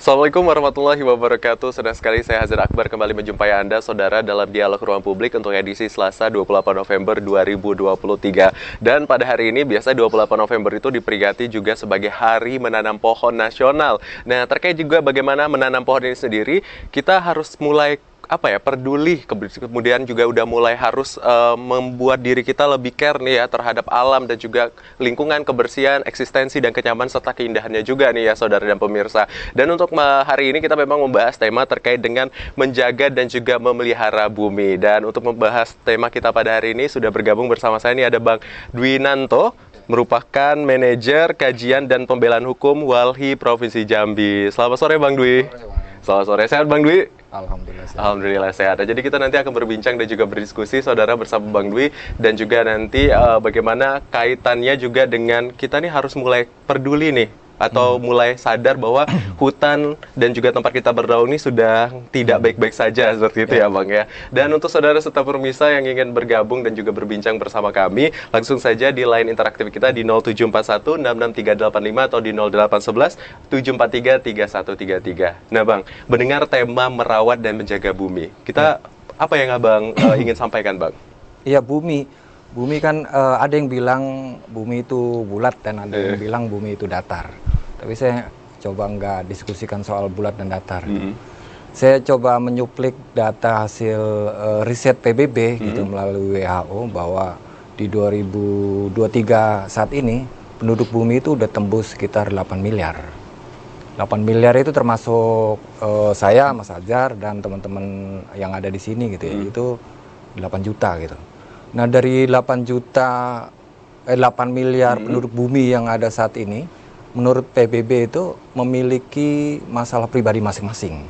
Assalamualaikum warahmatullahi wabarakatuh. Senang sekali saya Hazir Akbar kembali menjumpai Anda, saudara, dalam dialog ruang publik untuk edisi Selasa 28 November 2023. Dan pada hari ini, biasa 28 November itu diperingati juga sebagai Hari Menanam Pohon Nasional. Nah, terkait juga bagaimana menanam pohon ini sendiri, kita harus mulai peduli, kemudian juga udah mulai harus membuat diri kita lebih care nih ya terhadap alam dan juga lingkungan, kebersihan, eksistensi dan kenyamanan serta keindahannya juga nih ya saudara dan pemirsa. Dan untuk hari ini kita memang membahas tema terkait dengan menjaga dan juga memelihara bumi. Dan untuk membahas tema kita pada hari ini sudah bergabung bersama saya ini ada Bang Dwi Nanto, merupakan manajer kajian dan pembelaan hukum Walhi Provinsi Jambi. Selamat sore Bang Dwi. Selamat sore, sehat Bang Dwi? Alhamdulillah sehat. Alhamdulillah sehat. Jadi kita nanti akan berbincang dan juga berdiskusi saudara bersama Bang Dwi, dan juga nanti bagaimana kaitannya juga dengan kita nih harus mulai peduli nih atau mulai sadar bahwa hutan dan juga tempat kita bernaung ini sudah tidak baik-baik saja seperti itu ya Bang ya. Dan untuk saudara serta pemirsa yang ingin bergabung dan juga berbincang bersama kami, langsung saja di line interaktif kita di 0741 66385 atau di 0811 743 3133. Nah Bang, mendengar tema merawat dan menjaga bumi, kita apa yang Abang ingin sampaikan Bang? Iya, bumi kan ada yang bilang bumi itu bulat dan ada yang bilang bumi itu datar. Tapi saya coba nggak diskusikan soal bulat dan datar. Saya coba menyuplik data hasil riset PBB gitu melalui WHO bahwa di 2023 saat ini penduduk bumi itu udah tembus sekitar 8 miliar. 8 miliar itu termasuk saya, Mas Ajar, dan teman-teman yang ada di sini gitu ya. Itu 8 juta gitu. Nah, dari 8 miliar penduduk bumi yang ada saat ini, menurut PBB itu memiliki masalah pribadi masing-masing.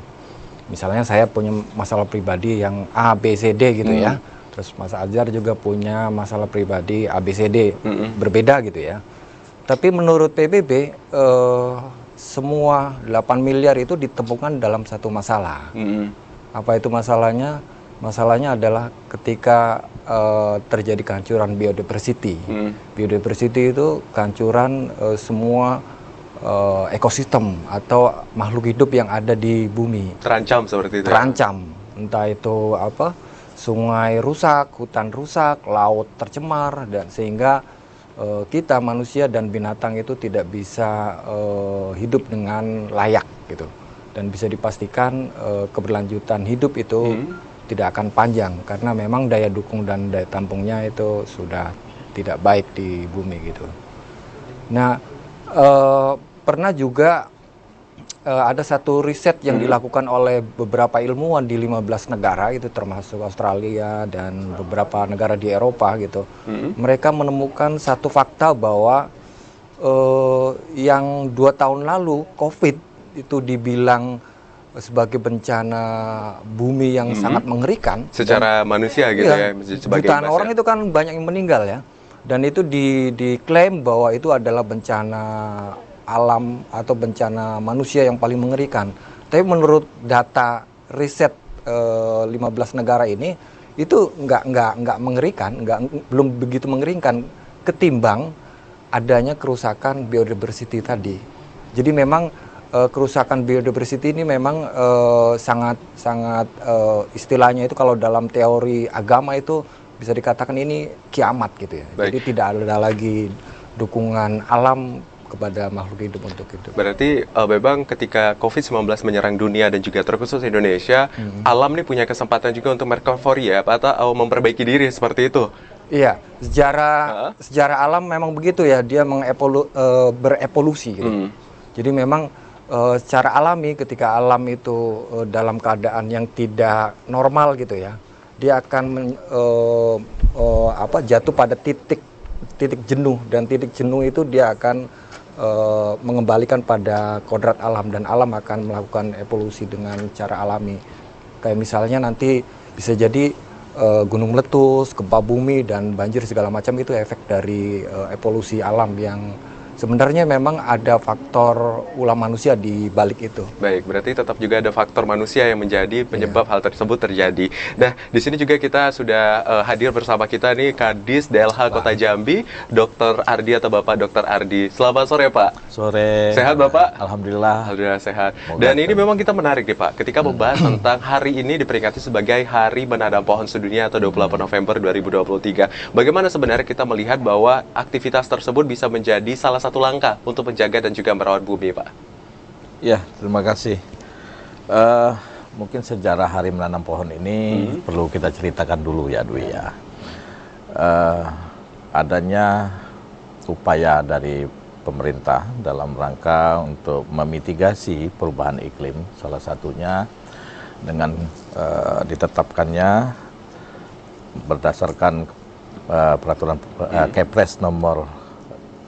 Misalnya saya punya masalah pribadi yang A, B, C, D gitu ya. Terus Mas Ajar juga punya masalah pribadi A, B, C, D. Berbeda gitu ya. Tapi menurut PBB, semua 8 miliar itu ditemukan dalam satu masalah. Apa itu masalahnya? Masalahnya adalah ketika terjadi kehancuran biodiversity. Biodiversity itu kehancuran semua ekosistem atau makhluk hidup yang ada di bumi. Terancam seperti itu. Terancam. Entah itu sungai rusak, hutan rusak, laut tercemar, dan sehingga kita manusia dan binatang itu tidak bisa hidup dengan layak gitu. Dan bisa dipastikan keberlanjutan hidup itu tidak akan panjang karena memang daya dukung dan daya tampungnya itu sudah tidak baik di bumi gitu. Nah, pernah juga ada satu riset yang dilakukan oleh beberapa ilmuwan di 15 negara itu termasuk Australia dan beberapa negara di Eropa gitu. Mereka menemukan satu fakta bahwa yang 2 tahun lalu COVID itu dibilang sebagai bencana bumi yang sangat mengerikan secara manusia gitu ya, sebagai jutaan orang itu kan banyak yang meninggal ya, dan itu diklaim bahwa itu adalah bencana alam atau bencana manusia yang paling mengerikan. Tapi menurut data riset 15 negara ini itu nggak mengerikan, belum begitu mengerikan ketimbang adanya kerusakan biodiversity tadi. Jadi memang kerusakan biodiversity ini memang sangat istilahnya itu kalau dalam teori agama itu bisa dikatakan ini kiamat gitu ya. Baik. Jadi tidak ada lagi dukungan alam kepada makhluk hidup untuk hidup. Berarti memang ketika COVID-19 menyerang dunia dan juga terkhusus Indonesia, alam nih punya kesempatan juga untuk merecovery ya, atau memperbaiki diri seperti itu. Iya, sejarah alam memang begitu ya, dia berevolusi gitu. Jadi memang secara alami ketika alam itu dalam keadaan yang tidak normal gitu ya, dia akan jatuh pada titik jenuh, dan titik jenuh itu dia akan mengembalikan pada kodrat alam, dan alam akan melakukan evolusi dengan cara alami. Kayak misalnya nanti bisa jadi gunung meletus, gempa bumi dan banjir segala macam itu efek dari evolusi alam yang sebenarnya memang ada faktor ulah manusia di balik itu. Baik, berarti tetap juga ada faktor manusia yang menjadi penyebab hal tersebut terjadi. Nah, di sini juga kita sudah hadir bersama kita nih Kadis DLH Kota Jambi, Dr. Ardi atau Bapak Dr. Ardi. Selamat sore, Pak. Sore. Sehat, Bapak? Alhamdulillah. Alhamdulillah sehat. Dan ini memang kita menarik nih, Pak, ketika membahas tentang hari ini diperingati sebagai Hari Menanam Pohon Sedunia atau 28 November 2023. Bagaimana sebenarnya kita melihat bahwa aktivitas tersebut bisa menjadi salah satu langkah untuk menjaga dan juga merawat bumi, Pak? Ya, terima kasih. Mungkin sejarah Hari Menanam Pohon ini perlu kita ceritakan dulu ya, Dwi ya. Adanya upaya dari pemerintah dalam rangka untuk memitigasi perubahan iklim, salah satunya dengan ditetapkannya berdasarkan peraturan Kepres nomor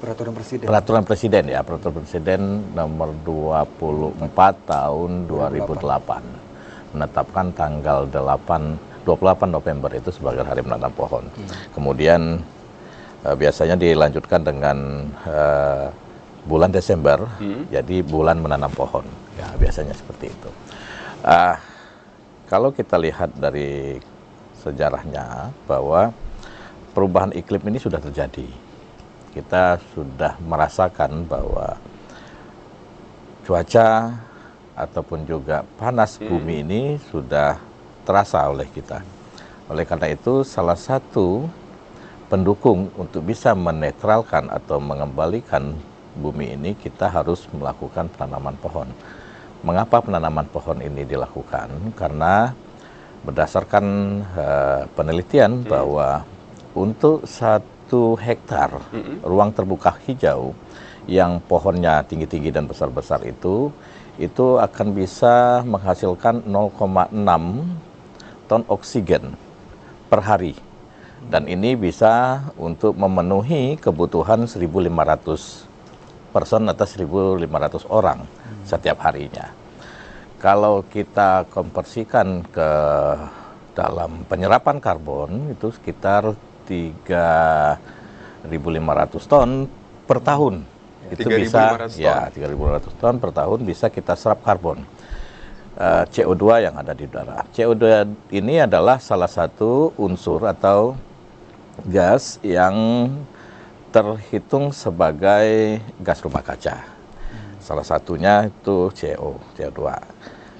Peraturan Presiden nomor 24 tahun 2008 menetapkan tanggal 28 November itu sebagai Hari Menanam Pohon. Kemudian biasanya dilanjutkan dengan bulan Desember, jadi bulan menanam pohon. Ya, biasanya seperti itu. Kalau kita lihat dari sejarahnya bahwa perubahan iklim ini sudah terjadi. Kita sudah merasakan bahwa cuaca ataupun juga panas bumi ini sudah terasa oleh kita. Oleh karena itu, salah satu pendukung untuk bisa menetralkan atau mengembalikan bumi ini, kita harus melakukan penanaman pohon. Mengapa penanaman pohon ini dilakukan? Karena berdasarkan penelitian bahwa untuk 1 hektar ruang terbuka hijau yang pohonnya tinggi-tinggi dan besar-besar itu akan bisa menghasilkan 0,6 ton oksigen per hari. Dan ini bisa untuk memenuhi kebutuhan 1.500 person atau 1.500 orang setiap harinya. Kalau kita konversikan ke dalam penyerapan karbon itu sekitar 3.500 ton per tahun. Itu bisa ya 3.500 ton per tahun bisa kita serap karbon. CO2 yang ada di udara. CO2 ini adalah salah satu unsur atau gas yang terhitung sebagai gas rumah kaca. Salah satunya itu CO2.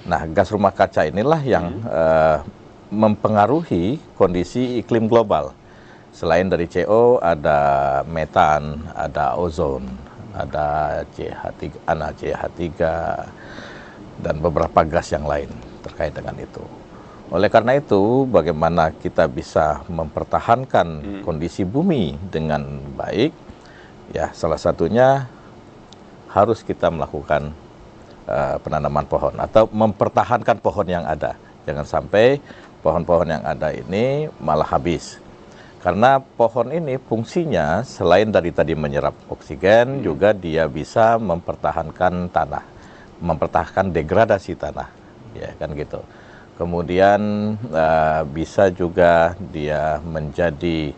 Nah, gas rumah kaca inilah yang mempengaruhi kondisi iklim global. Selain dari CO, ada metan, ada ozon, ada CH3, dan beberapa gas yang lain terkait dengan itu. Oleh karena itu, bagaimana kita bisa mempertahankan kondisi bumi dengan baik, ya salah satunya harus kita melakukan penanaman pohon atau mempertahankan pohon yang ada. Jangan sampai pohon-pohon yang ada ini malah habis. Karena pohon ini fungsinya selain dari tadi menyerap oksigen, juga dia bisa mempertahankan tanah, mempertahankan degradasi tanah, ya kan gitu. Kemudian bisa juga dia menjadi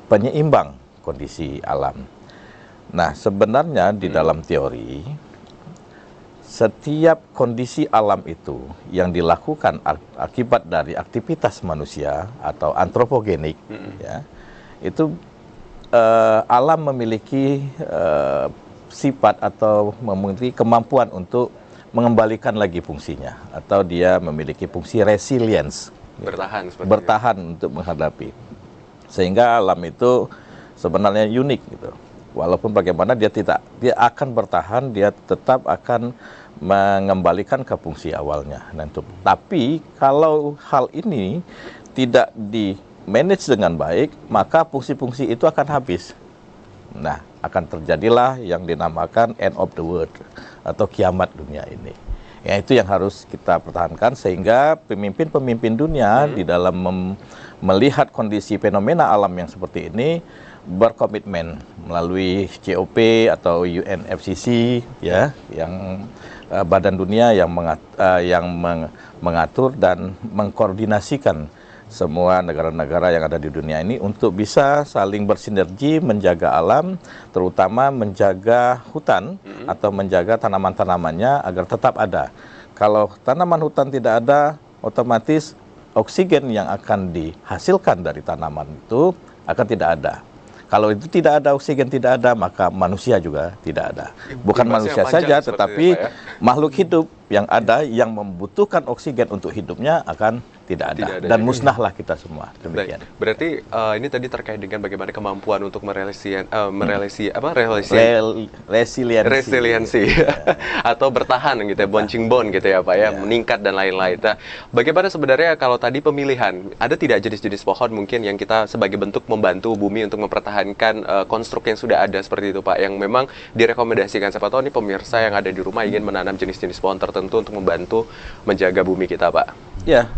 penyeimbang kondisi alam. Nah, sebenarnya di dalam teori setiap kondisi alam itu yang dilakukan akibat dari aktivitas manusia atau antropogenik, ya, itu alam memiliki sifat atau memiliki kemampuan untuk mengembalikan lagi fungsinya, atau dia memiliki fungsi resilience, bertahan untuk menghadapi. Sehingga alam itu sebenarnya unik gitu. Walaupun bagaimana dia akan bertahan, dia tetap akan mengembalikan ke fungsi awalnya. Tapi kalau hal ini tidak di-manage dengan baik, maka fungsi-fungsi itu akan habis. Nah, akan terjadilah yang dinamakan end of the world atau kiamat dunia ini. Ya, itu yang harus kita pertahankan sehingga pemimpin-pemimpin dunia di dalam melihat kondisi fenomena alam yang seperti ini berkomitmen melalui COP atau UNFCCC, ya, yang badan dunia yang mengatur dan mengkoordinasikan semua negara-negara yang ada di dunia ini untuk bisa saling bersinergi menjaga alam, terutama menjaga hutan atau menjaga tanaman-tanamannya agar tetap ada. Kalau tanaman hutan tidak ada, otomatis oksigen yang akan dihasilkan dari tanaman itu akan tidak ada. Kalau itu tidak ada, oksigen tidak ada, maka manusia juga tidak ada. Bukan manusia saja, tetapi makhluk hidup yang ada yang membutuhkan oksigen untuk hidupnya akan tidak ada. Dan musnahlah kita semua. Demikian. Berarti ini tadi terkait dengan bagaimana kemampuan untuk resiliensi atau bertahan gitu ya, bouncing bone gitu ya Pak ya, meningkat dan lain-lain. Nah, bagaimana sebenarnya kalau tadi pemilihan, ada tidak jenis-jenis pohon mungkin yang kita sebagai bentuk membantu bumi untuk mempertahankan konstruk yang sudah ada seperti itu Pak, yang memang direkomendasikan, siapa tahu ini pemirsa yang ada di rumah ingin menanam jenis-jenis pohon tertentu untuk membantu menjaga bumi kita Pak. Ya,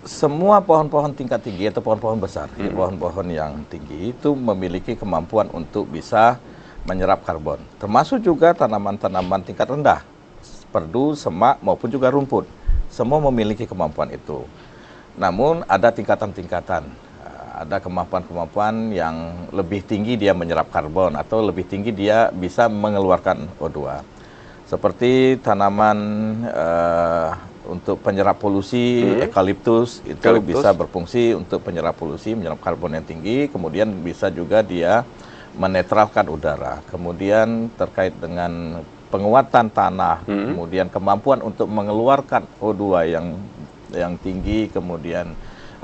semua pohon-pohon tingkat tinggi atau pohon-pohon besar, pohon-pohon yang tinggi itu memiliki kemampuan untuk bisa menyerap karbon. Termasuk juga tanaman-tanaman tingkat rendah, perdu, semak, maupun juga rumput. Semua memiliki kemampuan itu. Namun ada tingkatan-tingkatan. Ada kemampuan-kemampuan yang lebih tinggi dia menyerap karbon atau lebih tinggi dia bisa mengeluarkan O2. Seperti tanaman untuk penyerap polusi, eukaliptus itu bisa berfungsi untuk penyerap polusi, menyerap karbon yang tinggi, kemudian bisa juga dia menetralkan udara. Kemudian terkait dengan penguatan tanah, kemudian kemampuan untuk mengeluarkan O2 yang tinggi, kemudian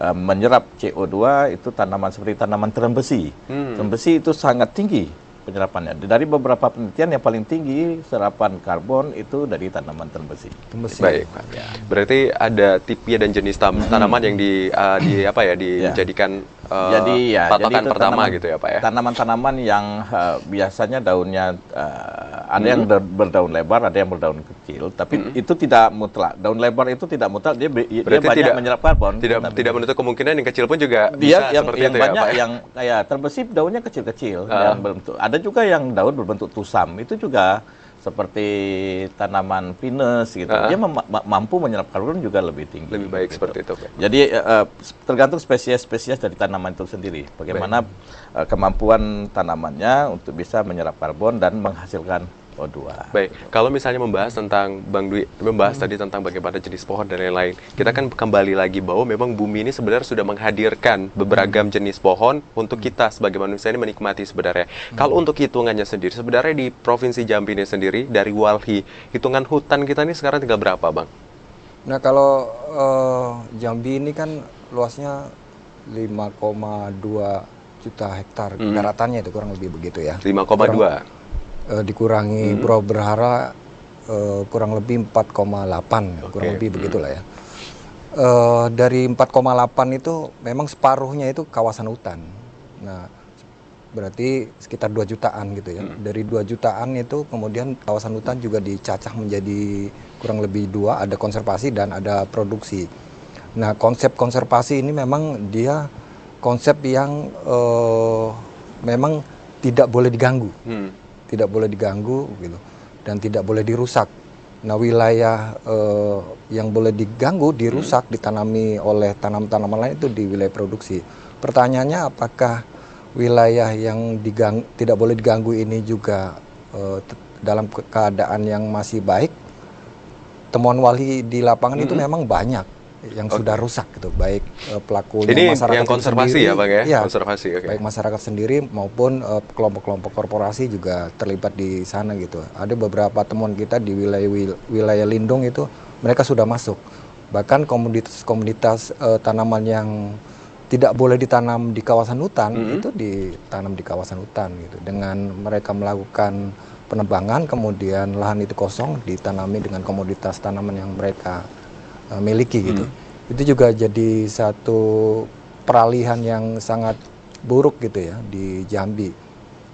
menyerap CO2, itu tanaman seperti tanaman terem besi. Terem besi itu sangat tinggi penyerapannya. Dari beberapa penelitian yang paling tinggi serapan karbon itu dari tanaman terem besi. Baik, Pak. Ya. Berarti ada tipe dan jenis tanaman yang dijadikan patokan pertama gitu ya Pak ya. Tanaman-tanaman yang biasanya daunnya ada yang berdaun lebar, ada yang berdaun kecil, tapi itu tidak mutlak. Daun lebar itu tidak mutlak, dia banyak menyerap karbon. Tidak menutup kemungkinan yang kecil pun juga bisa seperti itu banyak ya Pak. Yang kayak terbesit daunnya kecil-kecil, yang berbentuk. Ada juga yang daun berbentuk tusam, itu juga seperti tanaman pinus gitu. Dia mampu menyerap karbon juga lebih tinggi. Lebih baik gitu. seperti itu Pak. Jadi tergantung spesies-spesies dari tanaman itu sendiri. Bagaimana kemampuan tanamannya untuk bisa menyerap karbon dan menghasilkan O2. Baik, kalau misalnya membahas tentang Bang Dwi, tadi tentang bagaimana jenis pohon dan lain-lain, kita kan kembali lagi bahwa memang bumi ini sebenarnya sudah menghadirkan beberapa jenis pohon untuk kita sebagai manusia ini menikmati sebenarnya. Kalau untuk hitungannya sendiri, sebenarnya di Provinsi Jambi ini sendiri, dari Walhi, hitungan hutan kita ini sekarang tinggal berapa Bang? Nah kalau Jambi ini kan luasnya 5,2 juta hektar, daratannya itu kurang lebih begitu ya. 5,2? Dikurangi Pulau Berhara kurang lebih 4,8 kurang lebih begitulah ya. Dari 4,8 itu memang separuhnya itu kawasan hutan. Nah, berarti sekitar 2 jutaan gitu ya. Dari 2 jutaan itu kemudian kawasan hutan juga dicacah menjadi kurang lebih 2, ada konservasi dan ada produksi. Nah, konsep konservasi ini memang dia konsep yang memang tidak boleh diganggu. Tidak boleh diganggu gitu, dan tidak boleh dirusak. Nah, wilayah yang boleh diganggu, dirusak, ditanami oleh tanaman-tanaman lain itu di wilayah produksi. Pertanyaannya, apakah wilayah yang tidak boleh diganggu ini juga dalam keadaan yang masih baik? Temuan Walhi di lapangan itu memang banyak yang sudah rusak gitu, baik pelakunya ini masyarakat yang konservasi sendiri, ya Bang ya? Konservasi, baik masyarakat sendiri maupun kelompok-kelompok korporasi juga terlibat di sana gitu. Ada beberapa temuan kita di wilayah lindung itu mereka sudah masuk. Bahkan komunitas tanaman yang tidak boleh ditanam di kawasan hutan itu ditanam di kawasan hutan gitu. Dengan mereka melakukan penebangan, kemudian lahan itu kosong ditanami dengan komoditas tanaman yang mereka miliki gitu. Itu juga jadi satu peralihan yang sangat buruk gitu ya di Jambi.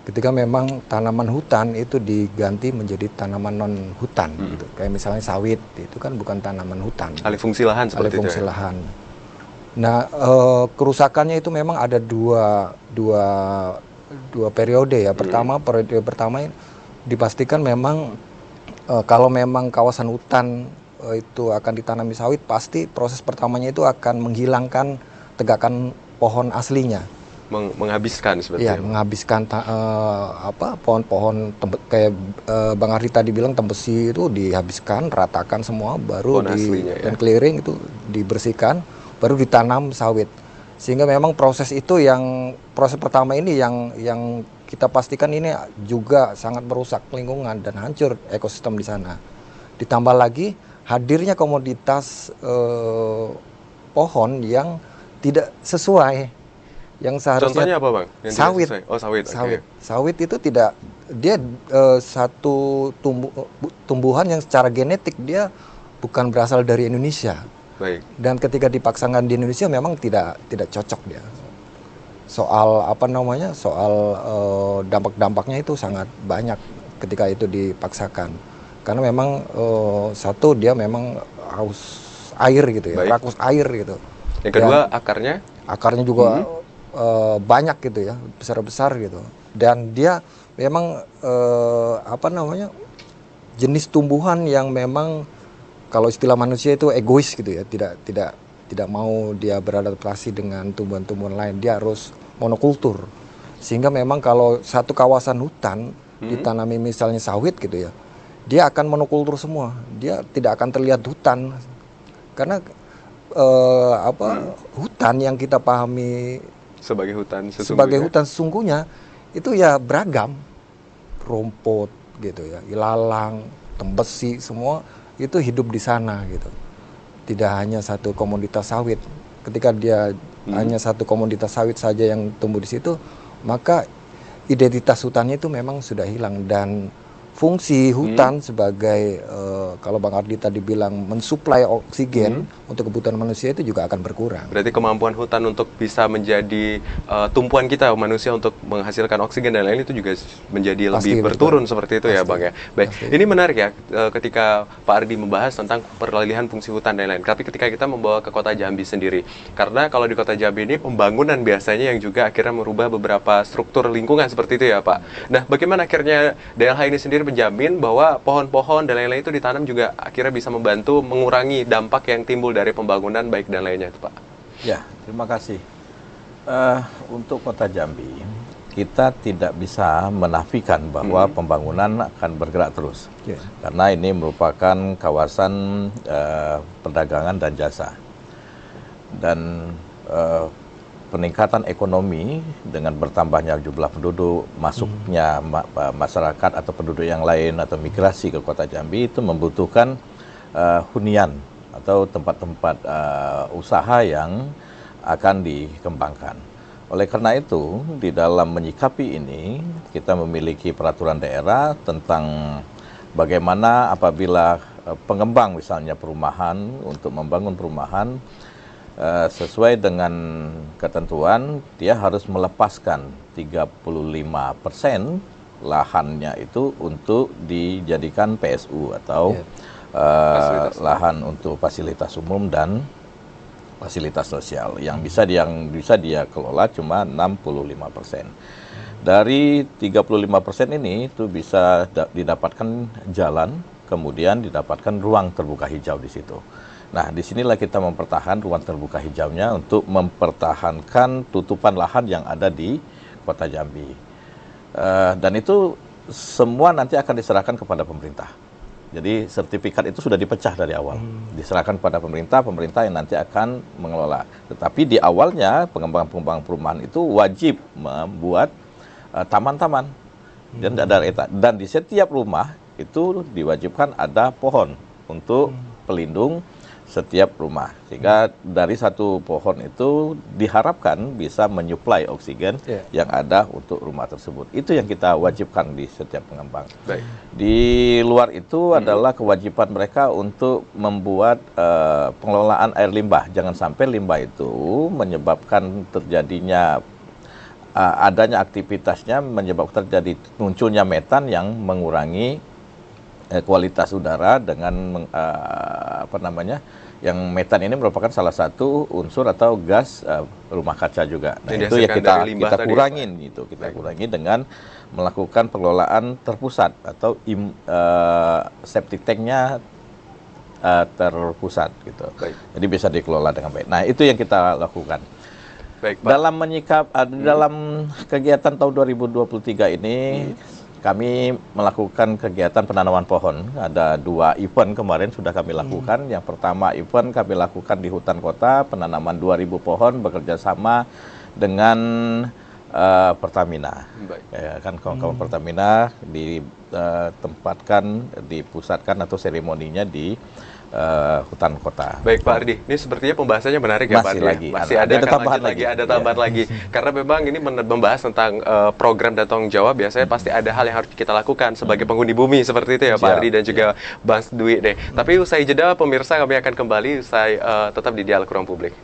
Ketika memang tanaman hutan itu diganti menjadi tanaman non hutan gitu. Kayak misalnya sawit, itu kan bukan tanaman hutan. Alih fungsi lahan seperti itu. Alih fungsi lahan. Nah, kerusakannya itu memang ada dua periode ya. Periode pertama dipastikan memang kalau memang kawasan hutan itu akan ditanami sawit, pasti proses pertamanya itu akan menghilangkan tegakkan pohon aslinya. Menghabiskan seperti Ya, itu. menghabiskan pohon-pohon kayak Bang Ardi tadi bilang tembesi itu dihabiskan, ratakan semua, baru Pohon aslinya, ya. dan clearing itu dibersihkan, baru ditanam sawit. Sehingga memang proses pertama ini yang kita pastikan ini juga sangat merusak lingkungan dan hancur ekosistem di sana. Ditambah lagi hadirnya komoditas pohon yang tidak sesuai, yang seharusnya. Contohnya apa, Bang? Yang tidak Sawit. sesuai? Oh, sawit. Sawit. Oke. Sawit itu tidak, dia satu tumbuhan yang secara genetik dia bukan berasal dari Indonesia. Baik. Dan ketika dipaksakan di Indonesia memang tidak cocok dia. Soal dampak-dampaknya itu sangat banyak ketika itu dipaksakan. Karena memang satu dia memang haus air gitu ya, Baik. rakus air gitu. Yang kedua, akarnya? Akarnya juga banyak gitu ya, besar-besar gitu. Dan dia memang jenis tumbuhan yang memang kalau istilah manusia itu egois gitu ya, tidak mau dia beradaptasi dengan tumbuhan-tumbuhan lain, dia harus monokultur. Sehingga memang kalau satu kawasan hutan ditanami misalnya sawit gitu ya, dia akan monokultur semua, dia tidak akan terlihat hutan. Karena hutan yang kita pahami Sebagai hutan sesungguhnya. sebagai hutan sesungguhnya itu ya beragam, rumput gitu ya, ilalang, tembesi, semua itu hidup di sana gitu. Tidak hanya satu komoditas sawit. Ketika dia hanya satu komoditas sawit saja yang tumbuh di situ, maka identitas hutannya itu memang sudah hilang. Dan fungsi hutan sebagai kalau Bang Ardi tadi bilang mensuplai oksigen untuk kebutuhan manusia itu juga akan berkurang. Berarti kemampuan hutan untuk bisa menjadi tumpuan kita manusia untuk menghasilkan oksigen dan lain itu juga menjadi Pasti, lebih betul. berturun seperti itu ya, Pasti. Bang ya. Baik, Pasti. ini menarik ya ketika Pak Ardi membahas tentang peralihan fungsi hutan dan lain-lain. Tapi ketika kita membawa ke kota Jambi sendiri, karena kalau di kota Jambi ini pembangunan biasanya yang juga akhirnya merubah beberapa struktur lingkungan seperti itu ya, Pak. Nah, bagaimana akhirnya DLH ini sendiri menjamin bahwa pohon-pohon dan lain-lain itu ditanam juga akhirnya bisa membantu mengurangi dampak yang timbul dari pembangunan baik dan lainnya itu, Pak? Ya, terima kasih. Untuk kota Jambi, kita tidak bisa menafikan bahwa pembangunan akan bergerak terus. Yeah. Karena ini merupakan kawasan perdagangan dan jasa. Dan peningkatan ekonomi dengan bertambahnya jumlah penduduk, masuknya masyarakat atau penduduk yang lain atau migrasi ke kota Jambi itu membutuhkan hunian atau tempat-tempat usaha yang akan dikembangkan. Oleh karena itu, di dalam menyikapi ini, kita memiliki peraturan daerah tentang bagaimana apabila pengembang misalnya perumahan untuk membangun perumahan sesuai dengan ketentuan, dia harus melepaskan 35% lahannya itu untuk dijadikan PSU atau lahan untuk fasilitas umum dan fasilitas sosial yang bisa dia kelola cuma 65%. Dari 35% ini itu bisa didapatkan jalan, kemudian didapatkan ruang terbuka hijau di situ. Nah, disinilah kita mempertahankan ruang terbuka hijaunya untuk mempertahankan tutupan lahan yang ada di kota Jambi. Dan itu semua nanti akan diserahkan kepada pemerintah. Jadi sertifikat itu sudah dipecah dari awal, diserahkan kepada pemerintah, pemerintah yang nanti akan mengelola. Tetapi di awalnya pengembang-pengembang perumahan itu wajib membuat taman-taman dan di setiap rumah itu diwajibkan ada pohon untuk pelindung setiap rumah, sehingga dari satu pohon itu diharapkan bisa menyuplai oksigen yang ada untuk rumah tersebut. Itu yang kita wajibkan di setiap pengembang. Baik. Di luar itu adalah kewajiban mereka untuk membuat pengelolaan air limbah. Jangan sampai limbah itu menyebabkan terjadinya adanya aktivitasnya menyebabkan terjadi munculnya metan yang mengurangi kualitas udara dengan yang metan ini merupakan salah satu unsur atau gas rumah kaca juga. Nah, itu ya kita kurangin gitu. Kita kurangi dengan melakukan pengelolaan terpusat atau septic tanknya terpusat gitu. Jadi bisa dikelola dengan baik. Nah, itu yang kita lakukan. Baik, Pak. Dalam kegiatan tahun 2023 ini kami melakukan kegiatan penanaman pohon. Ada 2 event kemarin sudah kami lakukan. Yang pertama event kami lakukan di hutan kota, penanaman 2000 pohon bekerja sama dengan Pertamina. Baik. Ya, kan kawan-kawan Pertamina ditempatkan, dipusatkan atau seremoninya di hutan kota. Baik Pak Ardi, ini sepertinya pembahasannya menarik ya Pak Masih Ardi. lagi. Masih Ada ada akan tambahan lanjut lagi, lagi. ada tambahan lagi. Karena memang ini membahas tentang program dan tanggung jawab, biasanya pasti ada hal yang harus kita lakukan sebagai penghuni bumi seperti itu ya Pak Siap, Ardi dan juga Bang Dwi deh. Tapi usai jeda pemirsa, kami akan kembali usai tetap di Dialog Ruang Publik.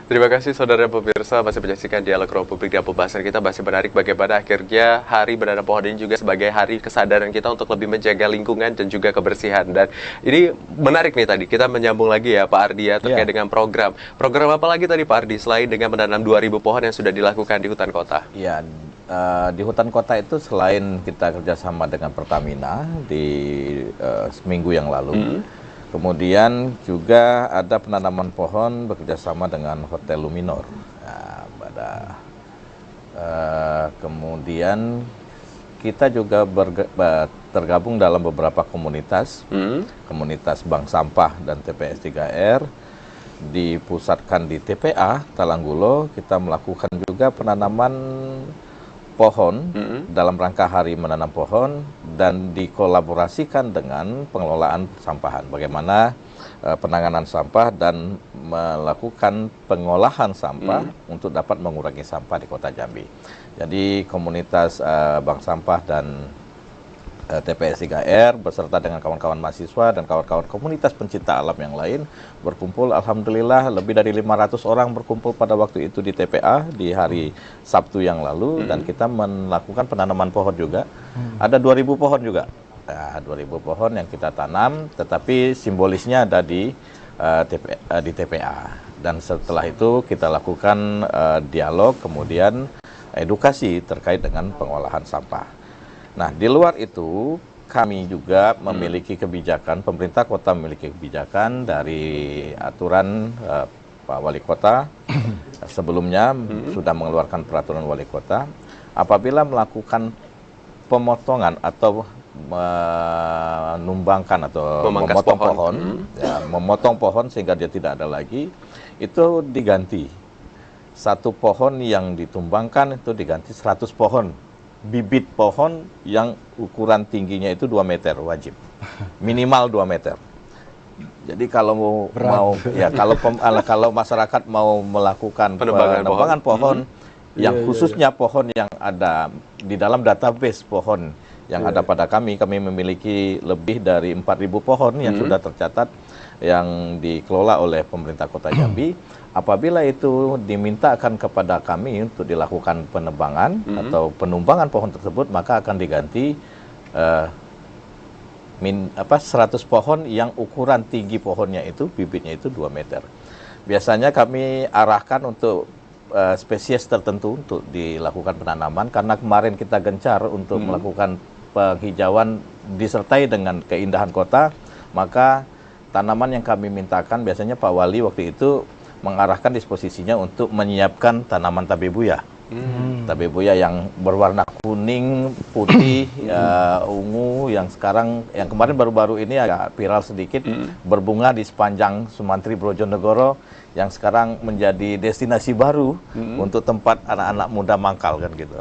Terima kasih saudara pemirsa masih menyaksikan Dialog Ruang Publik, dan pembahasan kita masih menarik bagaimana akhirnya hari menanam pohon ini juga sebagai hari kesadaran kita untuk lebih menjaga lingkungan dan juga kebersihan. Dan ini menarik nih, tadi kita menyambung lagi ya Pak Ardi ya terkait dengan program. Program apa lagi tadi Pak Ardi selain dengan menanam 2000 pohon yang sudah dilakukan di hutan kota? Ya, di hutan kota itu selain kita kerjasama dengan Pertamina di seminggu yang lalu, kemudian juga ada penanaman pohon bekerjasama dengan Hotel Luminor. Nah, kemudian kita juga tergabung dalam beberapa komunitas, komunitas Bank Sampah dan TPS 3R, dipusatkan di TPA Talanggulo. Kita melakukan juga penanaman pohon dalam rangka hari menanam pohon dan dikolaborasikan dengan pengelolaan sampahan. Bagaimana penanganan sampah dan melakukan pengolahan sampah untuk dapat mengurangi sampah di Kota Jambi. Jadi komunitas Bank Sampah dan TPS 3R beserta dengan kawan-kawan mahasiswa dan kawan-kawan komunitas pencinta alam yang lain berkumpul. Alhamdulillah lebih dari 500 orang berkumpul pada waktu itu di TPA di hari Sabtu yang lalu, dan kita melakukan penanaman pohon juga. Ada 2000 pohon juga. Nah, 2000 pohon yang kita tanam, tetapi simbolisnya ada di TPA. Dan setelah itu kita lakukan dialog, kemudian edukasi terkait dengan pengolahan sampah. Nah, di luar itu kami juga memiliki kebijakan, pemerintah kota memiliki kebijakan dari aturan Pak Wali Kota sebelumnya sudah mengeluarkan peraturan Wali Kota. Apabila melakukan pemotongan atau menumbangkan atau memotong pohon, memotong pohon sehingga dia tidak ada lagi, itu diganti. Satu pohon yang ditumbangkan itu diganti 100 pohon. Bibit pohon yang ukuran tingginya itu 2 meter wajib, minimal 2 meter. Jadi kalau kalau masyarakat mau melakukan penebangan pohon yang khususnya pohon yang ada di dalam database pohon yang ada pada kami memiliki lebih dari 4.000 pohon yang sudah tercatat yang dikelola oleh pemerintah Kota Jambi. Apabila itu dimintakan kepada kami untuk dilakukan penebangan atau penumbangan pohon tersebut, maka akan diganti 100 pohon yang ukuran tinggi pohonnya itu, bibitnya itu 2 meter. Biasanya kami arahkan untuk spesies tertentu untuk dilakukan penanaman, karena kemarin kita gencar untuk melakukan penghijauan disertai dengan keindahan kota, maka tanaman yang kami mintakan biasanya Pak Wali waktu itu mengarahkan disposisinya untuk menyiapkan tanaman tabebuya. Tabebuya yang berwarna kuning, putih, ungu, yang kemarin baru-baru ini agak viral sedikit, berbunga di sepanjang Sumantri Brojonegoro, yang sekarang menjadi destinasi baru untuk tempat anak-anak muda mangkal kan gitu.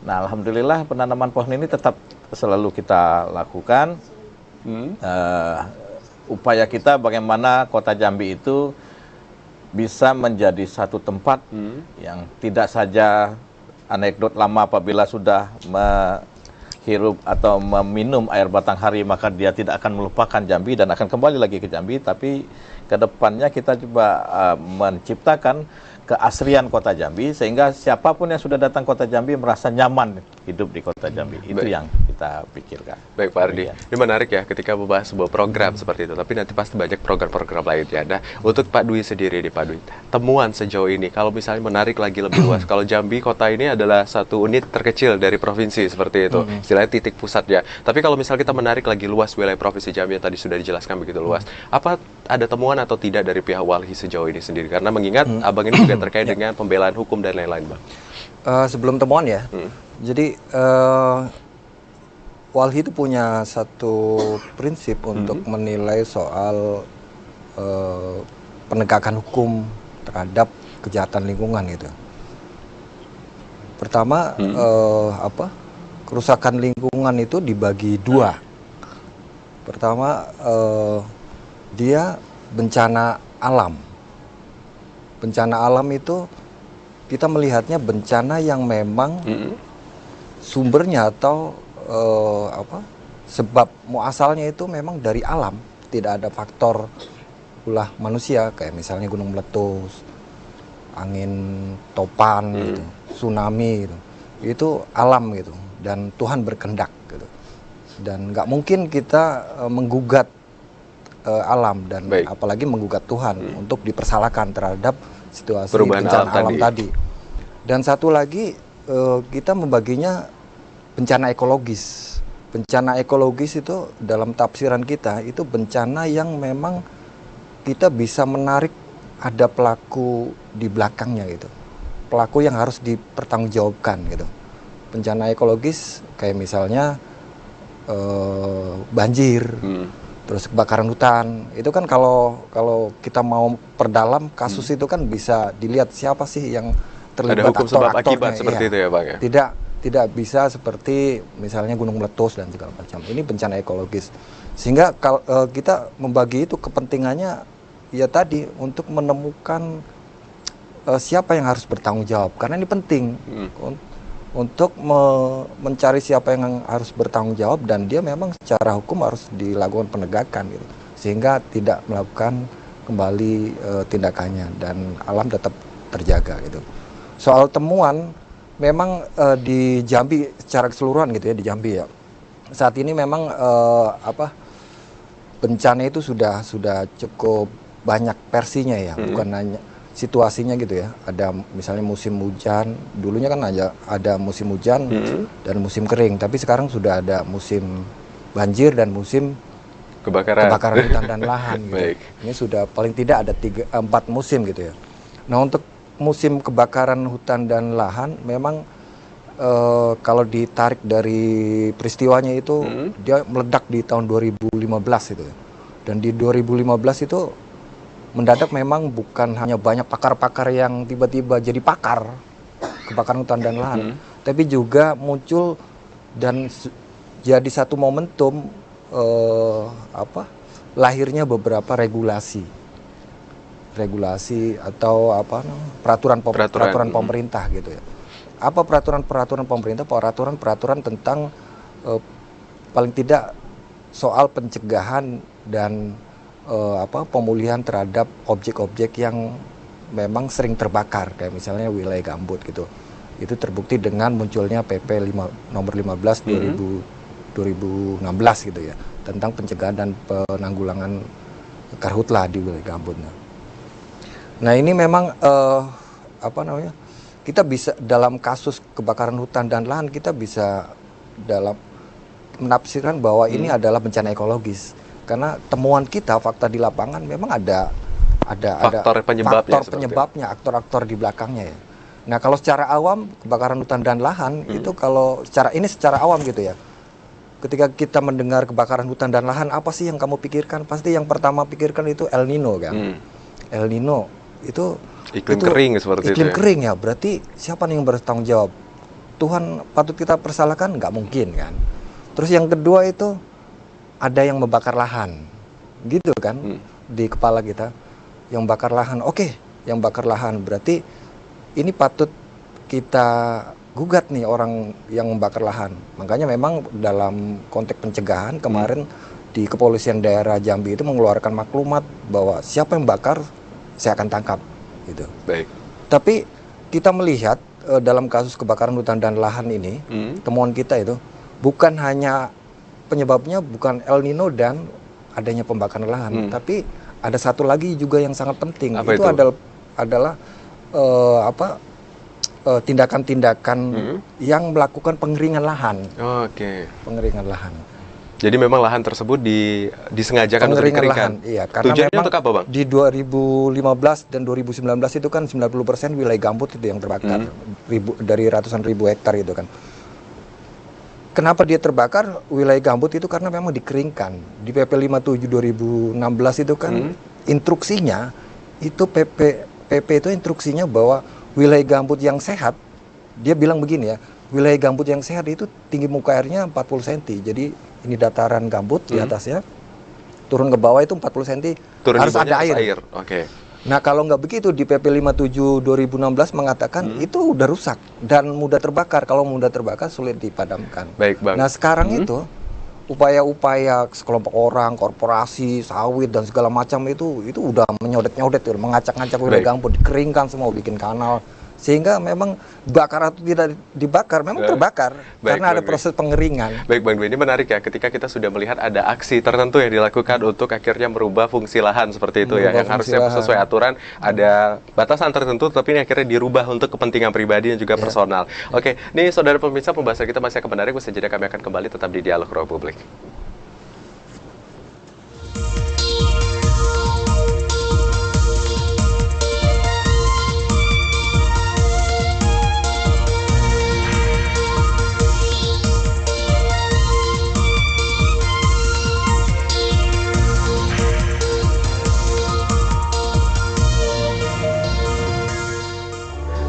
Nah, alhamdulillah penanaman pohon ini tetap selalu kita lakukan. Upaya kita bagaimana Kota Jambi itu bisa menjadi satu tempat yang tidak saja anekdot lama apabila sudah menghirup atau meminum air batang hari maka dia tidak akan melupakan Jambi dan akan kembali lagi ke Jambi, tapi kedepannya kita coba menciptakan keasrian Kota Jambi sehingga siapapun yang sudah datang Kota Jambi merasa nyaman hidup di Kota Jambi. Itu yang kita kita pikirkan. Baik Pak Ardi, ini menarik ya ketika membahas sebuah program seperti itu, tapi nanti pasti banyak program-program lainnya. Nah, untuk Pak Dwi sendiri nih Pak Dwi, temuan sejauh ini, kalau misalnya menarik lagi lebih luas, kalau Jambi kota ini adalah satu unit terkecil dari provinsi seperti itu, istilahnya titik pusatnya. Tapi kalau misalnya kita menarik lagi luas wilayah provinsi Jambi yang tadi sudah dijelaskan begitu luas, apa ada temuan atau tidak dari pihak Walhi sejauh ini sendiri? Karena mengingat Abang ini juga terkait dengan pembelaan hukum dan lain-lain, Bang. Sebelum temuan ya, jadi Walhi itu punya satu prinsip untuk menilai soal penegakan hukum terhadap kejahatan lingkungan gitu. Pertama, kerusakan lingkungan itu dibagi dua. Pertama, dia bencana alam. Bencana alam itu kita melihatnya bencana yang memang sumbernya atau sebab muasalnya itu memang dari alam, tidak ada faktor ulah manusia, kayak misalnya gunung meletus, angin topan, gitu, tsunami, gitu. Itu alam gitu, dan Tuhan berkehendak gitu, dan nggak mungkin kita menggugat alam dan apalagi menggugat Tuhan untuk dipersalahkan terhadap situasi perubahan bencana alam tadi. Dan satu lagi kita membaginya bencana ekologis. Bencana ekologis itu dalam tafsiran kita itu bencana yang memang kita bisa menarik ada pelaku di belakangnya gitu. Pelaku yang harus dipertanggungjawabkan gitu. Bencana ekologis kayak misalnya banjir, terus kebakaran hutan. Itu kan kalau kita mau perdalam kasus itu kan bisa dilihat siapa sih yang terlibat, ada hukum sebab akibat seperti itu ya Bang ya? Tidak bisa seperti misalnya gunung meletus dan segala macam. Ini bencana ekologis. Sehingga kita membagi itu kepentingannya ya tadi untuk menemukan siapa yang harus bertanggung jawab. Karena ini penting untuk mencari siapa yang harus bertanggung jawab, dan dia memang secara hukum harus dilakukan penegakan gitu. Sehingga tidak melakukan kembali tindakannya dan alam tetap terjaga gitu. Soal temuan, memang di Jambi secara keseluruhan gitu ya, di Jambi ya, saat ini memang bencana itu sudah cukup banyak versinya ya, bukan hanya situasinya gitu ya. Ada misalnya musim hujan, dulunya kan ada musim hujan dan musim kering, tapi sekarang sudah ada musim banjir dan musim kebakaran hutan dan lahan gitu. Ini sudah paling tidak ada 4 musim gitu ya. Nah, untuk musim kebakaran hutan dan lahan memang kalau ditarik dari peristiwanya itu dia meledak di tahun 2015 itu. Dan di 2015 itu mendadak memang bukan hanya banyak pakar-pakar yang tiba-tiba jadi pakar kebakaran hutan dan lahan, tapi juga muncul dan jadi satu momentum lahirnya beberapa regulasi atau peraturan pemerintah gitu ya. Apa peraturan pemerintah? Peraturan tentang paling tidak soal pencegahan dan pemulihan terhadap objek-objek yang memang sering terbakar, kayak misalnya wilayah gambut gitu. Itu terbukti dengan munculnya PP nomor 15 2016 gitu ya, tentang pencegahan dan penanggulangan karhutla di wilayah gambut. Nah, ini memang kita bisa dalam kasus kebakaran hutan dan lahan, kita bisa dalam menafsirkan bahwa ini adalah bencana ekologis. Karena temuan kita, fakta di lapangan memang ada faktor penyebabnya, aktor-aktor di belakangnya ya. Nah, kalau secara awam kebakaran hutan dan lahan itu kalau secara awam gitu ya. Ketika kita mendengar kebakaran hutan dan lahan, apa sih yang kamu pikirkan? Pasti yang pertama pikirkan itu El Nino kan. El Nino itu iklim kering seperti iklim kering ya. Berarti siapa nih yang bertanggung jawab? Tuhan patut kita persalahkan? Nggak mungkin kan. Terus yang kedua itu ada yang membakar lahan, gitu kan, di kepala kita, yang bakar lahan. Oke, yang bakar lahan berarti ini patut kita gugat nih orang yang membakar lahan. Makanya memang dalam konteks pencegahan kemarin di Kepolisian Daerah Jambi itu mengeluarkan maklumat bahwa siapa yang bakar saya akan tangkap, gitu. Baik. Tapi kita melihat dalam kasus kebakaran hutan dan lahan ini, temuan kita itu bukan hanya penyebabnya bukan El Nino dan adanya pembakaran lahan, tapi ada satu lagi juga yang sangat penting. Apa itu itu? adalah tindakan-tindakan yang melakukan pengeringan lahan. Oke. Pengeringan lahan. Jadi memang lahan tersebut disengajakan untuk Pengeringan dikeringkan. lahan, iya. Karena Tujuannya memang untuk apa, Bang? di 2015 dan 2019 itu kan 90% wilayah gambut itu yang terbakar. Dari ratusan ribu hektar itu kan. Kenapa dia terbakar wilayah gambut itu? Karena memang dikeringkan. Di PP 57 2016 itu kan instruksinya itu PP itu instruksinya bahwa wilayah gambut yang sehat, dia bilang begini ya, wilayah gambut yang sehat itu tinggi muka airnya 40 cm. Jadi ini dataran gambut di atasnya, turun ke bawah itu 40 cm, Turun harus di bawahnya ada air. air. Oke. Nah kalau nggak begitu di PP 57 2016 mengatakan itu udah rusak dan mudah terbakar. Kalau mudah terbakar sulit dipadamkan. Baik, Bang. Nah sekarang itu upaya-upaya sekelompok orang, korporasi, sawit dan segala macam itu udah menyodet-nyodet, mengacak-ngacak wilayah gambut, dikeringkan semua, bikin kanal. Sehingga memang bakar atau tidak dibakar, memang terbakar. Baik, karena ada Bang, proses pengeringan. Baik, Bang Dwi, ini menarik ya ketika kita sudah melihat ada aksi tertentu yang dilakukan untuk akhirnya merubah fungsi lahan seperti itu ya, yang harusnya sesuai aturan ada batasan tertentu, tapi ini akhirnya dirubah untuk kepentingan pribadi dan juga personal. Oke, ini saudara pemirsa, pembahasan kita masih akan menarik, usai jeda kami akan kembali tetap di Dialog Ruang Publik.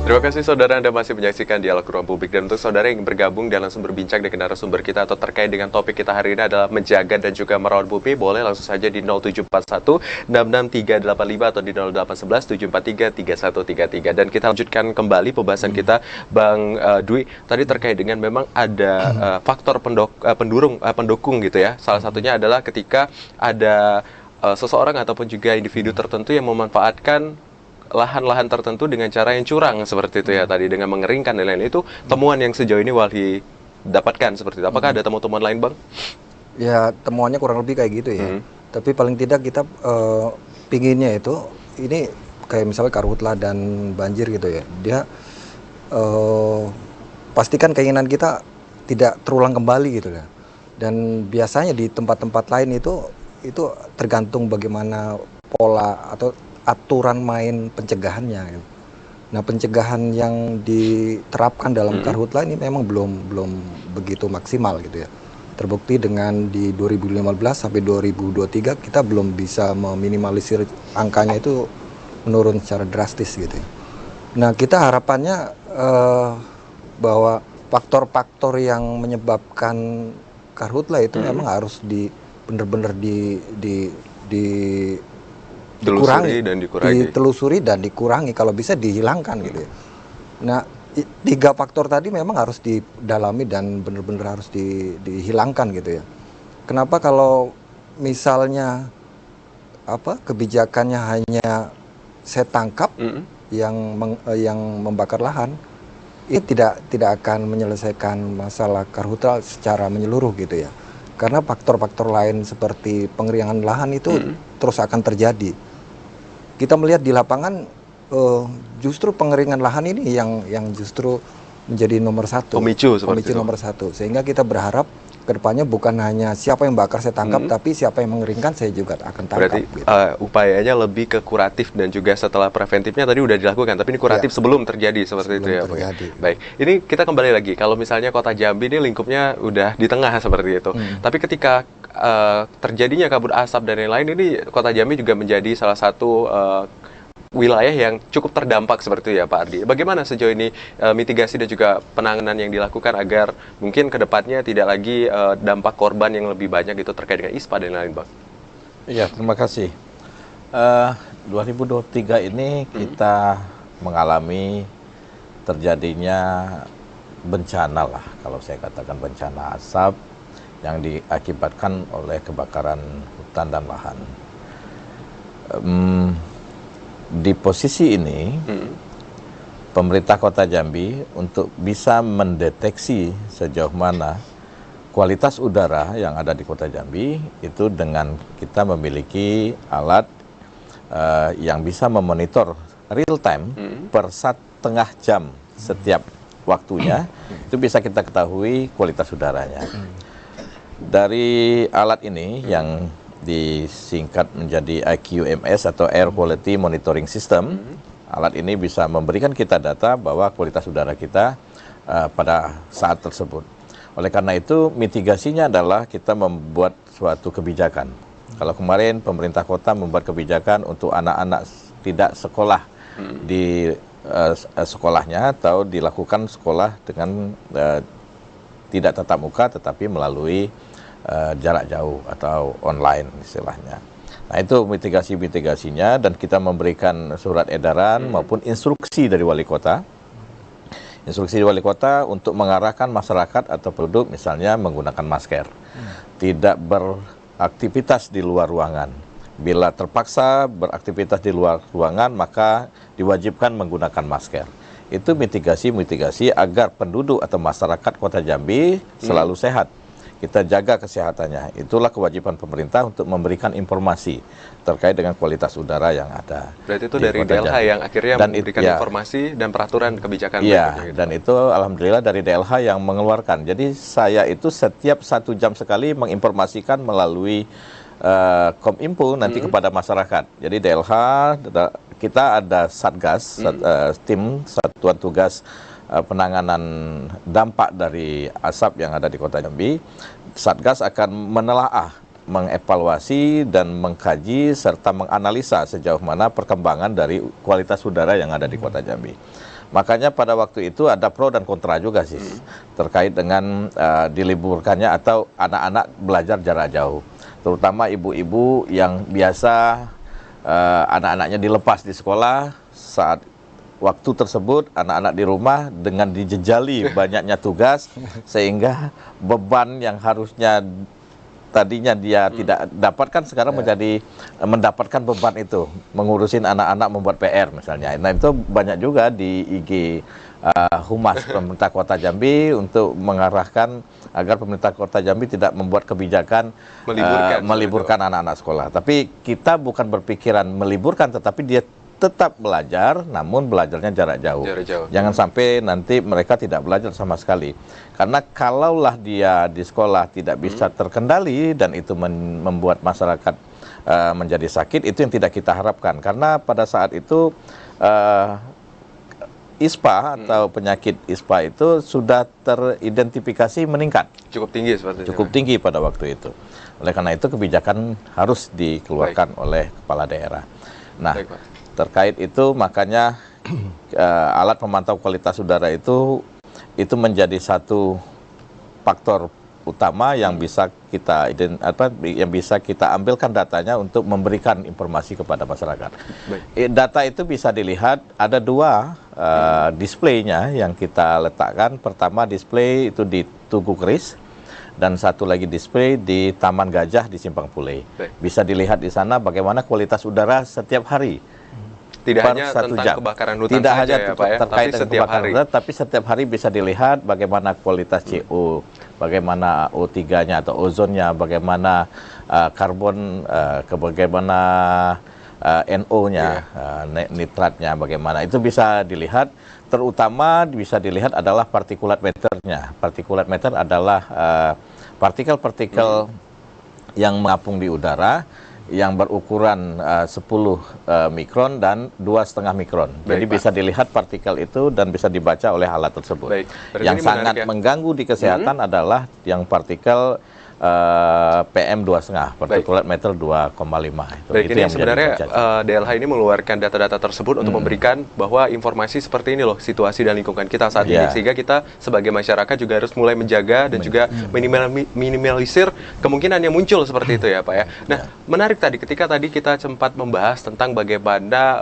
Terima kasih saudara, Anda masih menyaksikan Dialog Ruang Publik. Dan untuk saudara yang bergabung dan langsung berbincang dengan narasumber kita atau terkait dengan topik kita hari ini adalah menjaga dan juga merawat bumi, boleh langsung saja di 0741 66385 atau di 0811 743 3133. Dan kita lanjutkan kembali pembahasan kita, Bang Dwi. Tadi terkait dengan memang ada faktor pendukung gitu ya. Salah satunya adalah ketika ada seseorang ataupun juga individu tertentu yang memanfaatkan lahan-lahan tertentu dengan cara yang curang seperti itu ya tadi, dengan mengeringkan dan lain-lain. Itu temuan yang sejauh ini Walhi dapatkan seperti itu. Apakah ada temuan-temuan lain, Bang? Ya temuannya kurang lebih kayak gitu ya. Tapi paling tidak kita pinginnya itu ini kayak misalnya karhutlah dan banjir gitu ya. Dia pastikan keinginan kita tidak terulang kembali gitu ya. Dan biasanya di tempat-tempat lain itu tergantung bagaimana pola atau aturan main pencegahannya gitu. Nah, pencegahan yang diterapkan dalam karhutlah ini memang belum begitu maksimal gitu ya. Terbukti dengan di 2015 sampai 2023 kita belum bisa meminimalisir angkanya itu menurun secara drastis gitu ya. Nah, kita harapannya bahwa faktor-faktor yang menyebabkan karhutlah itu memang harus benar-benar ditelusuri dan dikurangi, kalau bisa dihilangkan gitu ya. Nah, 3 faktor tadi memang harus didalami dan benar-benar harus dihilangkan gitu ya. Kenapa kalau misalnya kebijakannya hanya saya tangkap yang membakar lahan, ini tidak akan menyelesaikan masalah karhutlah secara menyeluruh gitu ya. Karena faktor-faktor lain seperti pengeringan lahan itu terus akan terjadi. Kita melihat di lapangan justru pengeringan lahan ini yang justru menjadi nomor satu, pemicu nomor satu. Sehingga kita berharap kedepannya bukan hanya siapa yang bakar saya tangkap, tapi siapa yang mengeringkan saya juga akan tangkap. Berarti gitu. Upayanya lebih ke kuratif dan juga setelah preventifnya tadi udah dilakukan, tapi ini kuratif sebelum terjadi seperti itu ya. Baik, ini kita kembali lagi. Kalau misalnya Kota Jambi ini lingkupnya udah di tengah seperti itu, tapi ketika terjadinya kabut asap dan lain-lain, ini Kota Jambi juga menjadi salah satu wilayah yang cukup terdampak seperti itu ya Pak Ardi. Bagaimana sejauh ini mitigasi dan juga penanganan yang dilakukan agar mungkin ke depannya tidak lagi dampak korban yang lebih banyak itu terkait dengan ISPA dan lain-lain, Bang? Iya, terima kasih. 2023 ini kita mengalami terjadinya bencana lah, kalau saya katakan bencana asap yang diakibatkan oleh kebakaran hutan dan lahan. Di posisi ini, pemerintah Kota Jambi untuk bisa mendeteksi sejauh mana kualitas udara yang ada di Kota Jambi itu dengan kita memiliki alat yang bisa memonitor real time per 1,5 jam setiap waktunya, itu bisa kita ketahui kualitas udaranya. Dari alat ini yang disingkat menjadi IQMS atau Air Quality Monitoring System, alat ini bisa memberikan kita data bahwa kualitas udara kita pada saat tersebut. Oleh karena itu, mitigasinya adalah kita membuat suatu kebijakan. Kalau kemarin pemerintah kota membuat kebijakan untuk anak-anak tidak sekolah di sekolahnya atau dilakukan sekolah dengan tidak tatap muka tetapi melalui jarak jauh atau online istilahnya. Nah, itu mitigasinya, dan kita memberikan surat edaran maupun instruksi dari wali kota. Instruksi dari wali kota untuk mengarahkan masyarakat atau penduduk misalnya menggunakan masker. Tidak beraktivitas di luar ruangan. Bila terpaksa beraktivitas di luar ruangan, maka diwajibkan menggunakan masker. Itu mitigasi agar penduduk atau masyarakat Kota Jambi selalu sehat. Kita jaga kesehatannya. Itulah kewajiban pemerintah untuk memberikan informasi terkait dengan kualitas udara yang ada. Berarti itu dari DLH yang akhirnya memberikan informasi dan peraturan kebijakan. Iya, dan itu alhamdulillah dari DLH yang mengeluarkan. Jadi saya itu setiap 1 jam sekali menginformasikan melalui Kominfo nanti kepada masyarakat. Jadi DLH, kita ada Satgas, tim Satuan Tugas Penanganan Dampak dari Asap yang ada di Kota Jambi. Satgas akan menelaah, mengevaluasi dan mengkaji serta menganalisa sejauh mana perkembangan dari kualitas udara yang ada di Kota Jambi. Makanya pada waktu itu ada pro dan kontra juga sih terkait dengan diliburkannya atau anak-anak belajar jarak jauh, terutama ibu-ibu yang biasa anak-anaknya dilepas di sekolah. Saat waktu tersebut anak-anak di rumah dengan dijejali banyaknya tugas sehingga beban yang harusnya tadinya dia tidak dapatkan sekarang menjadi mendapatkan beban itu, mengurusin anak-anak, membuat PR misalnya. Nah, itu banyak juga di IG Humas pemerintah Kota Jambi untuk mengarahkan agar pemerintah Kota Jambi tidak membuat kebijakan meliburkan anak-anak sekolah. Tapi kita bukan berpikiran meliburkan, tetapi dia tetap belajar, namun belajarnya jarak jauh. Jangan sampai nanti mereka tidak belajar sama sekali. Karena kalaulah dia di sekolah tidak bisa terkendali dan itu membuat masyarakat menjadi sakit, itu yang tidak kita harapkan. Karena pada saat itu ISPA atau penyakit ISPA itu sudah teridentifikasi meningkat. Cukup tinggi sepertinya. Cukup tinggi pada waktu itu. Oleh karena itu kebijakan harus dikeluarkan oleh kepala daerah. Nah, terkait itu makanya alat pemantau kualitas udara itu menjadi satu faktor utama yang bisa kita ambilkan datanya untuk memberikan informasi kepada masyarakat. Data itu bisa dilihat ada 2 displaynya yang kita letakkan. Pertama display itu di Tugu Keris dan satu lagi display di Taman Gajah di Simpang Pule. Bisa dilihat di sana bagaimana kualitas udara setiap hari. Tidak hanya tentang kebakaran hutan saja ya Pak ya, terkait tapi dengan kebakaran hutan, tapi setiap hari bisa dilihat bagaimana kualitas CO, bagaimana O3-nya atau ozonnya, bagaimana karbon, bagaimana NO-nya, nitratnya, bagaimana. Itu bisa dilihat, terutama bisa dilihat adalah partikulat meternya. Partikulat meter adalah partikel-partikel yang mengapung di udara, yang berukuran 10 mikron dan 2,5 mikron. Jadi bisa dilihat partikel itu dan bisa dibaca oleh alat tersebut. Yang sangat mengganggu di kesehatan adalah yang partikel PM 2,5, partikulat meter 2,5. Baik, ini sebenarnya DLH ini mengeluarkan data-data tersebut untuk memberikan bahwa informasi seperti ini loh situasi dan lingkungan kita saat ini, sehingga kita sebagai masyarakat juga harus mulai menjaga dan juga minimalisir kemungkinan yang muncul seperti itu ya Pak ya. Nah, menarik tadi ketika tadi kita sempat membahas tentang bagaimana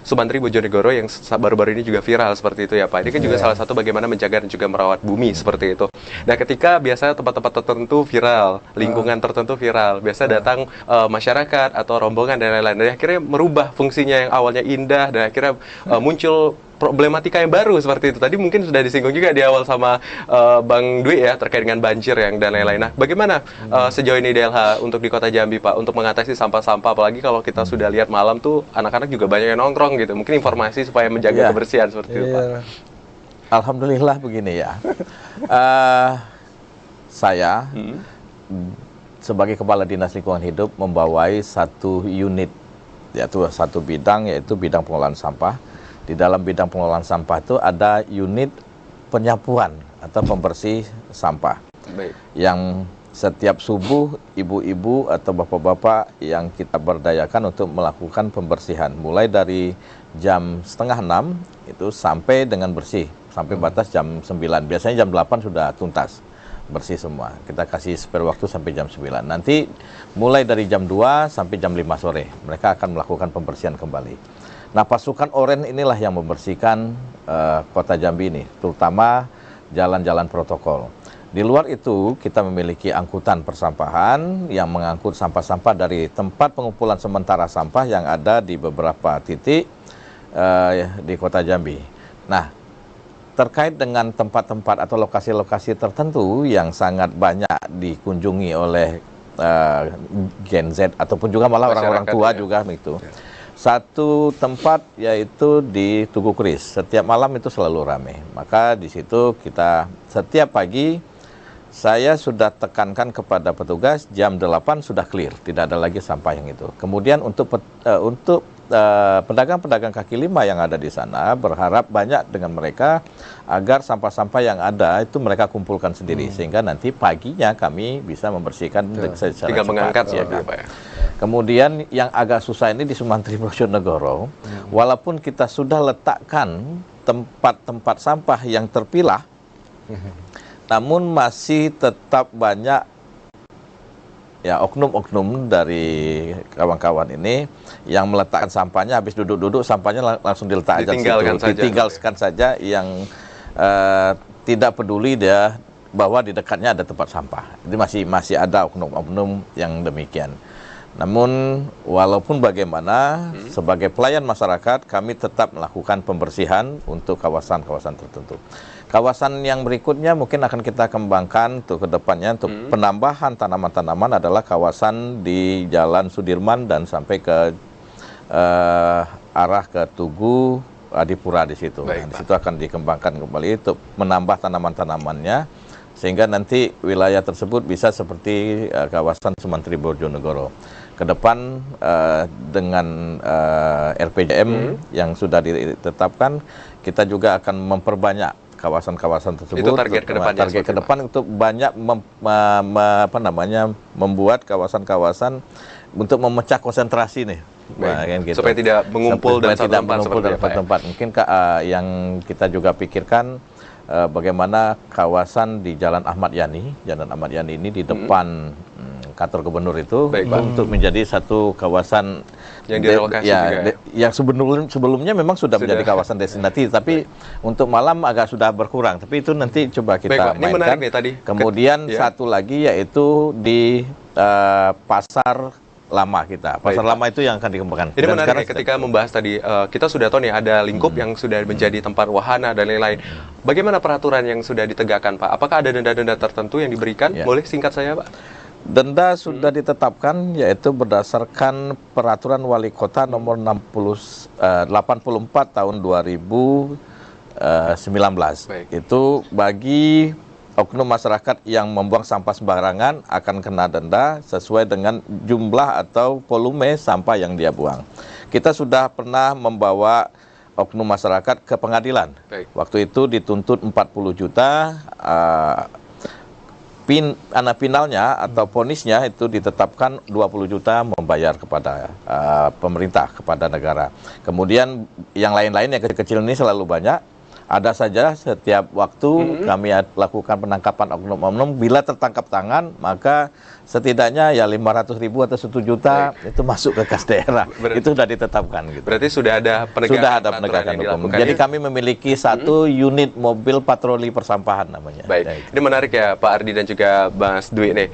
Sumantri Bojonegoro yang baru-baru ini juga viral seperti itu ya Pak. Ini kan juga salah satu bagaimana menjaga dan juga merawat bumi seperti itu. Nah, ketika biasanya tempat-tempat tertentu viral, lingkungan tertentu viral, biasa datang masyarakat atau rombongan dan lain-lain, dan akhirnya merubah fungsinya yang awalnya indah dan akhirnya muncul problematika yang baru seperti itu. Tadi mungkin sudah disinggung juga di awal sama Bang Dwi ya, terkait dengan banjir yang dan lain-lain. Nah, bagaimana sejauh ini DLH untuk di Kota Jambi, Pak, untuk mengatasi sampah-sampah, apalagi kalau kita sudah lihat malam tuh anak-anak juga banyak yang nongkrong gitu. Mungkin informasi supaya menjaga kebersihan seperti itu, Pak. Alhamdulillah begini ya. Saya sebagai Kepala Dinas Lingkungan Hidup membawai satu unit, yaitu satu bidang, yaitu bidang pengelolaan sampah. Di dalam bidang pengelolaan sampah itu ada unit penyapuan atau pembersih sampah. Baik. Yang setiap subuh ibu-ibu atau bapak-bapak yang kita berdayakan untuk melakukan pembersihan. Mulai dari jam 5:30 itu sampai dengan bersih. Sampai batas jam 9. Biasanya jam 8 sudah tuntas. Bersih semua. Kita kasih spare waktu sampai jam 9. Nanti mulai dari jam 2 sampai jam 5 sore. Mereka akan melakukan pembersihan kembali. Nah, pasukan oranye inilah yang membersihkan Kota Jambi ini. Terutama jalan-jalan protokol. Di luar itu, kita memiliki angkutan persampahan yang mengangkut sampah-sampah dari tempat pengumpulan sementara sampah yang ada di beberapa titik di Kota Jambi. Nah, terkait dengan tempat-tempat atau lokasi-lokasi tertentu yang sangat banyak dikunjungi oleh Gen Z ataupun juga malah orang-orang tua juga begitu. Satu tempat yaitu di Tugu Kris. Setiap malam itu selalu ramai. Maka di situ kita setiap pagi saya sudah tekankan kepada petugas jam 8 sudah clear, tidak ada lagi sampah yang itu. Kemudian untuk pedagang-pedagang kaki lima yang ada di sana berharap banyak dengan mereka agar sampah-sampah yang ada itu mereka kumpulkan sendiri sehingga nanti paginya kami bisa membersihkan secara tinggal cepat. mengangkat ya, Pak ya. Kemudian yang agak susah ini di Sumantri Bojonegoro, walaupun kita sudah letakkan tempat-tempat sampah yang terpilah, namun masih tetap banyak ya oknum-oknum dari kawan-kawan ini yang meletakkan sampahnya, habis duduk-duduk sampahnya langsung diletak aja situ. Ditinggalkan saja yang tidak peduli dia bahwa di dekatnya ada tempat sampah. Jadi masih ada oknum-oknum yang demikian. Namun walaupun bagaimana sebagai pelayan masyarakat kami tetap melakukan pembersihan untuk kawasan-kawasan tertentu. Kawasan yang berikutnya mungkin akan kita kembangkan untuk kedepannya untuk penambahan tanaman-tanaman adalah kawasan di Jalan Sudirman dan sampai ke arah ke Tugu Adipura di situ. Baik, nah, di situ akan dikembangkan kembali untuk menambah tanaman-tanamannya sehingga nanti wilayah tersebut bisa seperti kawasan Sumantri Bojonegoro. Ke depan dengan RPJM yang sudah ditetapkan, kita juga akan memperbanyak kawasan-kawasan tersebut. Itu target ke depannya. Target ke depan untuk banyak membuat kawasan-kawasan untuk memecah konsentrasi nih. Nah, gitu. Supaya tidak mengumpul dan satu tempat. Mungkin yang kita juga pikirkan bagaimana kawasan di Jalan Ahmad Yani ini di depan kantor gubernur itu untuk menjadi satu kawasan yang direlokasi yang sebelumnya memang sudah menjadi kawasan destinasi, tapi untuk malam agak sudah berkurang. Tapi itu nanti coba kita mainkan. Ini menarik nih tadi. Kemudian satu lagi yaitu di pasar lama kita. Pasar lama itu yang akan dikembangkan. Jadi menarik ketika membahas tadi, kita sudah tahu nih ada lingkup yang sudah menjadi tempat wahana dan lain-lain. Bagaimana peraturan yang sudah ditegakkan, Pak? Apakah ada denda-denda tertentu yang diberikan? Boleh singkat saya, Pak? Denda sudah ditetapkan yaitu berdasarkan Peraturan Wali Kota nomor 84 tahun 2019. Itu bagi oknum masyarakat yang membuang sampah sembarangan akan kena denda sesuai dengan jumlah atau volume sampah yang dia buang. Kita sudah pernah membawa oknum masyarakat ke pengadilan. Waktu itu dituntut 40 juta. Finalnya atau ponisnya itu ditetapkan 20 juta membayar kepada pemerintah, kepada negara. Kemudian yang lain-lain yang kecil-kecil ini selalu banyak. Ada saja setiap waktu kami lakukan penangkapan oknum-oknum. Bila tertangkap tangan, maka setidaknya ya 500.000 atau 1 juta itu masuk ke kas daerah. Itu sudah ditetapkan. Gitu. Berarti sudah ada penegakan, sudah ada penegakan hukum. Jadi kami memiliki satu unit mobil patroli persampahan namanya. Baik, ini menarik ya Pak Ardi dan juga Mas Dwi nih.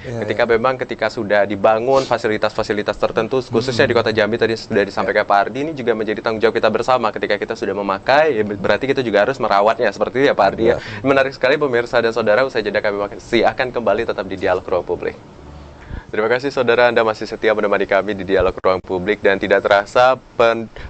Ketika sudah dibangun fasilitas-fasilitas tertentu, khususnya di Kota Jambi tadi sudah disampaikan Pak Ardi, ini juga menjadi tanggung jawab kita bersama. Ketika kita sudah memakai, berarti kita juga harus merawatnya, seperti itu ya Pak Ardi ya. Menarik sekali pemirsa dan saudara, usai jeda kami masih akan kembali tetap di Dialog Ruang Publik. Terima kasih saudara, Anda masih setia menemani kami di Dialog Ruang Publik, dan tidak terasa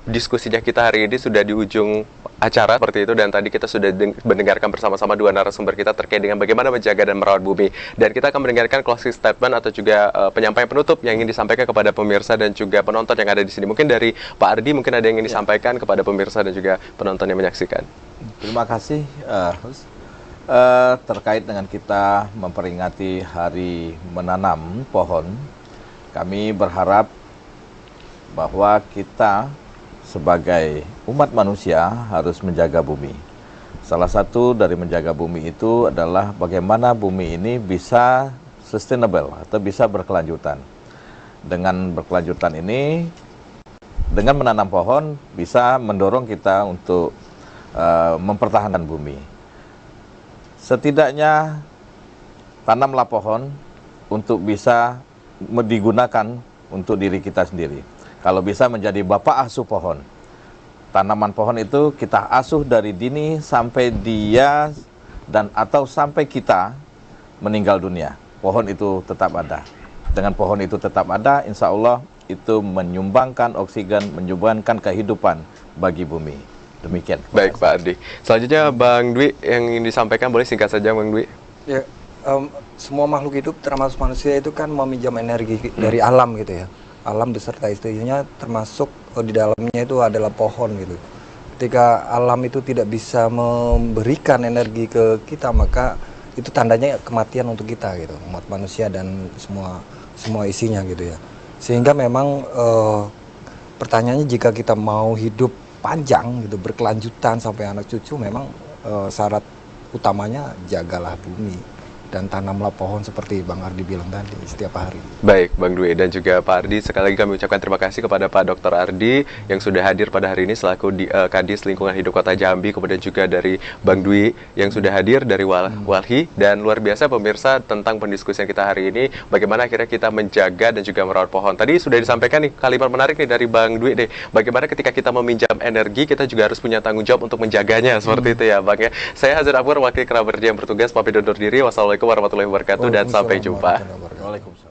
diskusinya kita hari ini sudah di ujung acara seperti itu, dan tadi kita sudah mendengarkan bersama-sama dua narasumber kita terkait dengan bagaimana menjaga dan merawat bumi, dan kita akan mendengarkan closing statement atau juga penyampaian penutup yang ingin disampaikan kepada pemirsa dan juga penonton yang ada di sini. Mungkin dari Pak Ardi mungkin ada yang ingin disampaikan kepada pemirsa dan juga penonton yang menyaksikan. Terima kasih. Terkait dengan kita memperingati hari menanam pohon, kami berharap bahwa kita sebagai umat manusia harus menjaga bumi. Salah satu dari menjaga bumi itu adalah bagaimana bumi ini bisa sustainable atau bisa berkelanjutan. Dengan berkelanjutan ini, dengan menanam pohon bisa mendorong kita untuk mempertahankan bumi. Setidaknya tanamlah pohon untuk bisa digunakan untuk diri kita sendiri. Kalau bisa menjadi bapak asuh pohon. Tanaman pohon itu kita asuh dari dini sampai dia dan atau sampai kita meninggal dunia. Pohon itu tetap ada. Dengan pohon itu tetap ada, insya Allah itu menyumbangkan oksigen, menyumbangkan kehidupan bagi bumi. Demikian. Baik Pak Ardi. Selanjutnya Bang Dwi yang ingin disampaikan, boleh singkat saja Bang Dwi. Ya, semua makhluk hidup termasuk manusia itu kan meminjam energi dari alam gitu ya. Alam beserta istrinya termasuk di dalamnya itu adalah pohon gitu. Ketika alam itu tidak bisa memberikan energi ke kita, maka itu tandanya kematian untuk kita gitu, umat manusia dan semua isinya gitu ya. Sehingga memang pertanyaannya, jika kita mau hidup panjang gitu, berkelanjutan sampai anak cucu, memang syarat utamanya jagalah bumi dan tanamlah pohon seperti Bang Ardi bilang tadi setiap hari. Baik Bang Dwi dan juga Pak Ardi, sekali lagi kami ucapkan terima kasih kepada Pak Dr. Ardi yang sudah hadir pada hari ini selaku Kadis Lingkungan Hidup Kota Jambi, kemudian juga dari Bang Dwi yang sudah hadir dari Walhi, dan luar biasa pemirsa tentang pendiskusian kita hari ini, bagaimana akhirnya kita menjaga dan juga merawat pohon. Tadi sudah disampaikan nih kalimat menarik nih dari Bang Dwi deh, bagaimana ketika kita meminjam energi kita juga harus punya tanggung jawab untuk menjaganya, seperti itu ya Bang ya. Saya Hazar Akbar, wakil kerabat yang bertugas, pamit undur diri. Wassalamualaikum warahmatullahi wabarakatuh dan sampai jumpa. Waalaikumsalam.